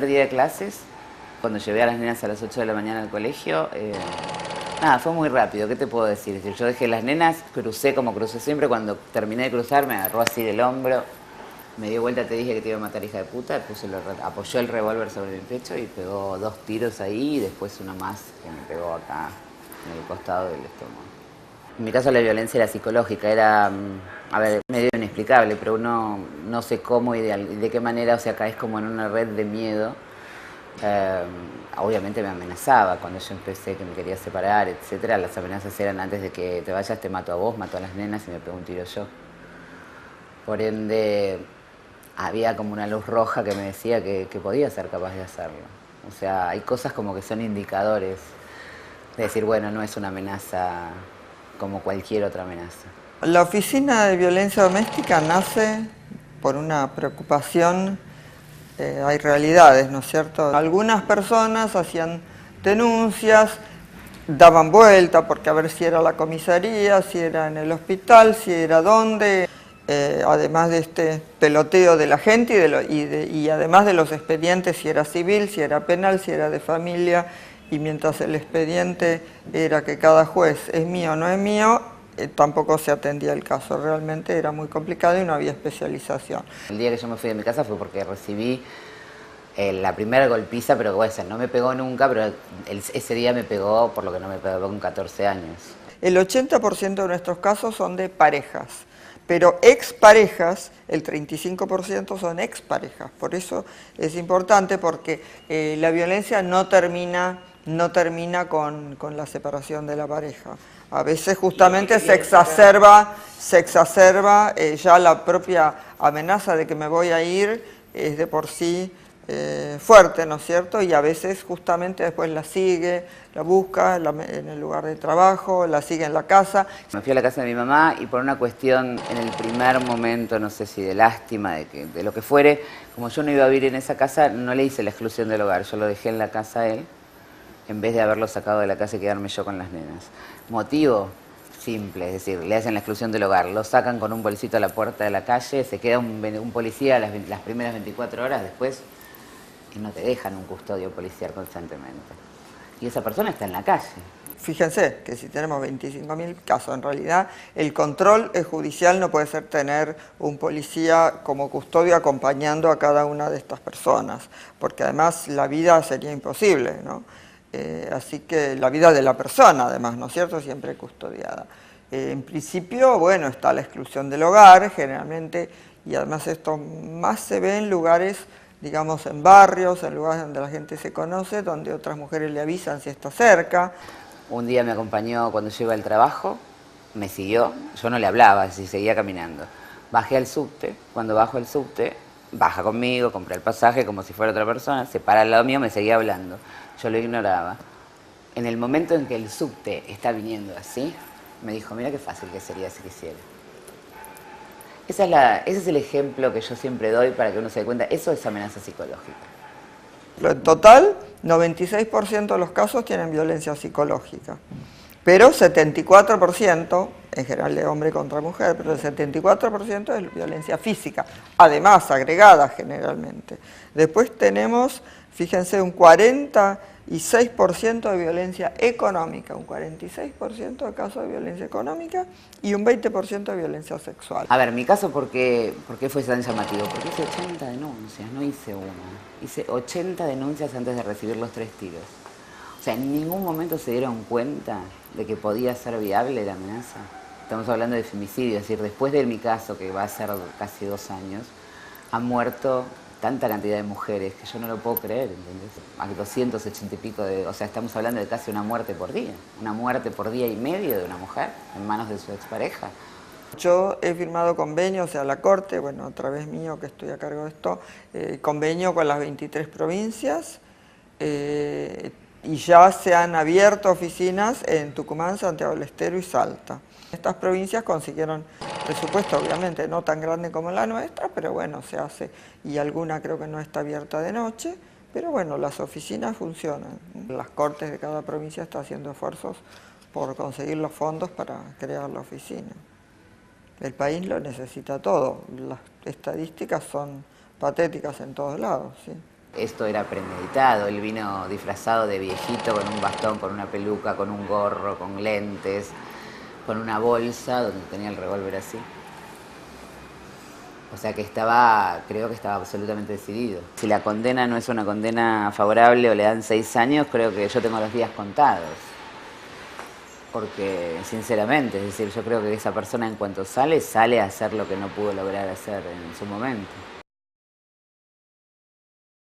primer día de clases, cuando llevé a las nenas a las 8 de la mañana al colegio, nada, fue muy rápido, ¿qué te puedo decir? Es decir, yo dejé las nenas, crucé como crucé siempre, cuando terminé de cruzar me agarró así del hombro, me dio vuelta, te dije que te iba a matar, hija de puta, apoyó el revólver sobre mi pecho y pegó 2 tiros ahí y después uno más que me pegó acá en el costado del estómago. En mi caso la violencia era psicológica, era, a ver, medio inexplicable, pero uno no sé cómo y de qué manera, o sea, caes como en una red de miedo. Obviamente me amenazaba cuando yo empecé que me quería separar, etcétera. Las amenazas eran antes de que te vayas te mato a vos, mato a las nenas y me pego un tiro yo. Por ende, había como una luz roja que me decía que podía ser capaz de hacerlo. O sea, hay cosas como que son indicadores de decir, bueno, no es una amenaza como cualquier otra amenaza. La Oficina de Violencia Doméstica nace por una preocupación, hay realidades, ¿no es cierto? Algunas personas hacían denuncias, daban vuelta porque a ver si era la comisaría, si era en el hospital, si era dónde, además de este peloteo de la gente y además de los expedientes, si era civil, si era penal, si era de familia, y mientras el expediente era que cada juez es mío o no es mío, tampoco se atendía el caso. Realmente era muy complicado y no había especialización. El día que yo me fui de mi casa fue porque recibí la primera golpiza, pero bueno, no me pegó nunca, pero ese día me pegó por lo que no me pegó con 14 años. El 80% de nuestros casos son de parejas, pero exparejas, el 35% son exparejas. Por eso es importante, porque la violencia no termina con la separación de la pareja. A veces justamente se exacerba ya la propia amenaza de que me voy a ir, es de por sí fuerte, ¿no es cierto? Y a veces justamente después la sigue, la busca en el lugar de trabajo, la sigue en la casa. Me fui a la casa de mi mamá y por una cuestión en el primer momento, no sé si de lástima, de lo que fuere, como yo no iba a vivir en esa casa, no le hice la exclusión del hogar, yo lo dejé en la casa a él, en vez de haberlo sacado de la casa y quedarme yo con las nenas. Motivo simple, es decir, le hacen la exclusión del hogar, lo sacan con un bolsito a la puerta de la calle, se queda un policía las primeras 24 horas, después y no te dejan un custodio policial constantemente. Y esa persona está en la calle. Fíjense que si tenemos 25.000 casos, en realidad el control judicial no puede ser tener un policía como custodio acompañando a cada una de estas personas, porque además la vida sería imposible, ¿no? Así que la vida de la persona, además, ¿no es cierto?, siempre custodiada. En principio, bueno, está la exclusión del hogar, generalmente, y además esto más se ve en lugares, digamos, en barrios, en lugares donde la gente se conoce, donde otras mujeres le avisan si está cerca. Un día me acompañó cuando yo iba al trabajo, me siguió, yo no le hablaba, así seguía caminando. Bajé al subte, cuando bajo al subte, baja conmigo, compré el pasaje como si fuera otra persona, se para al lado mío, me seguía hablando. Yo lo ignoraba. En el momento en que el subte está viniendo así, me dijo, mira qué fácil que sería si quisiera. Ese es el ejemplo que yo siempre doy para que uno se dé cuenta, eso es amenaza psicológica. En total, 96% de los casos tienen violencia psicológica, pero 74%, en general de hombre contra mujer, pero el 74% es violencia física, además agregada generalmente. Después tenemos, fíjense, un 46% de violencia económica, un 46% de casos de violencia económica y un 20% de violencia sexual. A ver, mi caso, ¿por qué fue tan llamativo? Porque hice 80 denuncias, no hice una. Hice 80 denuncias antes de recibir los 3 tiros. O sea, en ningún momento se dieron cuenta de que podía ser viable la amenaza. Estamos hablando de femicidio, es decir, después de mi caso, que va a ser casi 2 años, han muerto tanta cantidad de mujeres que yo no lo puedo creer, ¿entendés? Hay 280 y pico o sea, estamos hablando de casi una muerte por día y medio de una mujer en manos de su expareja. Yo he firmado convenios, o sea, la Corte, bueno, a través mío que estoy a cargo de esto, convenio con las 23 provincias y ya se han abierto oficinas en Tucumán, Santiago del Estero y Salta. Estas provincias consiguieron presupuesto, obviamente no tan grande como la nuestra, pero bueno, se hace, y alguna creo que no está abierta de noche, pero bueno, las oficinas funcionan. Las Cortes de cada provincia están haciendo esfuerzos por conseguir los fondos para crear la oficina. El país lo necesita todo, las estadísticas son patéticas en todos lados, ¿sí? Esto era premeditado, él vino disfrazado de viejito con un bastón, con una peluca, con un gorro, con lentes, con una bolsa donde tenía el revólver así. O sea que creo que estaba absolutamente decidido. Si la condena no es una condena favorable o le dan 6 años, creo que yo tengo los días contados. Porque, sinceramente, es decir, yo creo que esa persona en cuanto sale a hacer lo que no pudo lograr hacer en su momento.